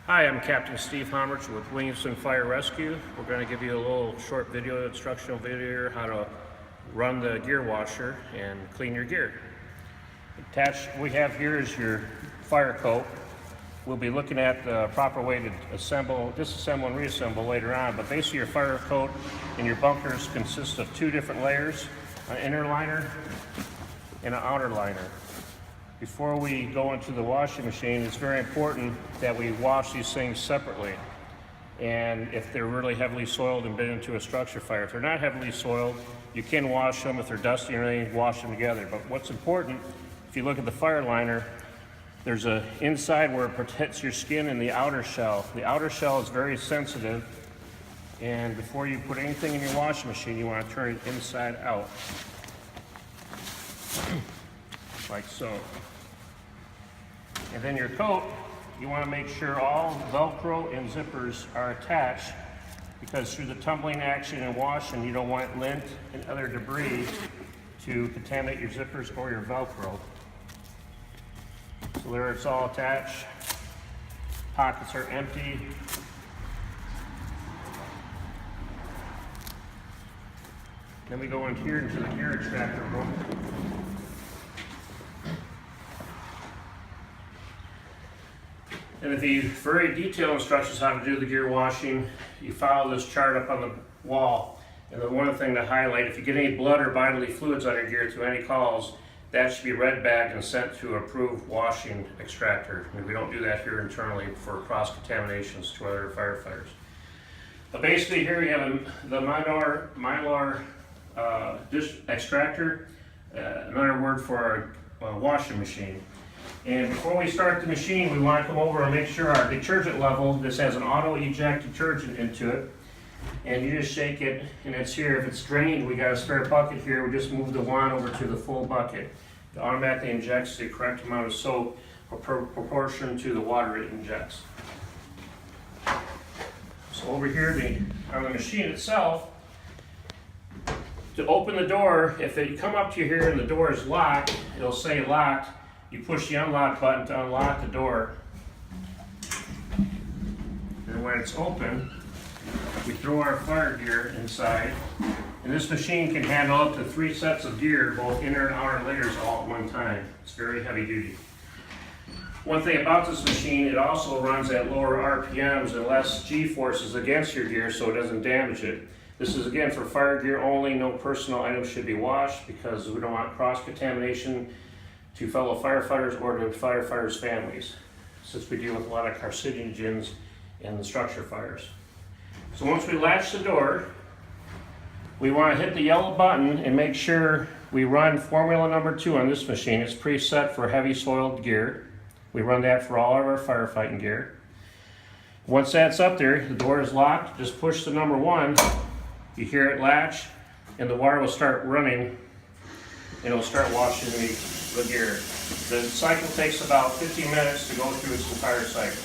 Hi, I'm Captain Steve Homerich with Williamson Fire Rescue. We're going to give you a little short video, instructional video, how to run the gear washer and clean your gear. Attached, we have here is your fire coat. We'll be looking at the proper way to assemble, disassemble and reassemble later on, but basically your fire coat and your bunkers consist of two different layers, an inner liner and an outer liner. Before we go into the washing machine, it's very important that we wash these things separately. And if they're really heavily soiled and been into a structure fire, if they're not heavily soiled, you can wash them. If they're dusty or anything, wash them together. But what's important, if you look at the fire liner, there's a inside where it protects your skin and the outer shell. The outer shell is very sensitive, and before you put anything in your washing machine, you want to turn it inside out, like so. And then your coat, you want to make sure all Velcro and zippers are attached, because through the tumbling action and washing, you don't want lint and other debris to contaminate your zippers or your Velcro. So there it's all attached. Pockets are empty. Then we go in here into the gear extractor room. And the very detailed instructions how to do the gear washing, you follow this chart up on the wall. And the one thing to highlight, if you get any blood or bodily fluids on your gear through any calls, that should be red bagged and sent to approved washing extractor. I mean, we don't do that here internally for cross-contaminations to other firefighters. But basically here we have the Mylar dish extractor, another word for our washing machine. And before we start the machine, we want to come over and make sure our detergent level, this has an auto eject detergent into it. And you just shake it, and it's here. If it's drained, we got a spare bucket here. We just move the wand over to the full bucket. It automatically injects the correct amount of soap or proportion to the water it injects. So over here on the machine itself, to open the door, if you come up to here and the door is locked, it'll say locked. You push the unlock button to unlock the door. And when it's open, we throw our fire gear inside. And this machine can handle up to 3 sets of gear, both inner and outer layers, all at one time. It's very heavy duty. One thing about this machine, it also runs at lower RPMs and less G-forces against your gear so it doesn't damage it. This is again for fire gear only. No personal items should be washed because we don't want cross-contamination to fellow firefighters or to firefighters' families, since we deal with a lot of carcinogens in the structure fires. So once we latch the door, we want to hit the yellow button and make sure we run formula number 2 on this machine. It's preset for heavy soiled gear. We run that for all of our firefighting gear. Once that's up there, the door is locked. Just push the number 1. You hear it latch, and the water will start running, and it'll start washing the gear. The cycle takes about 15 minutes to go through its entire cycle.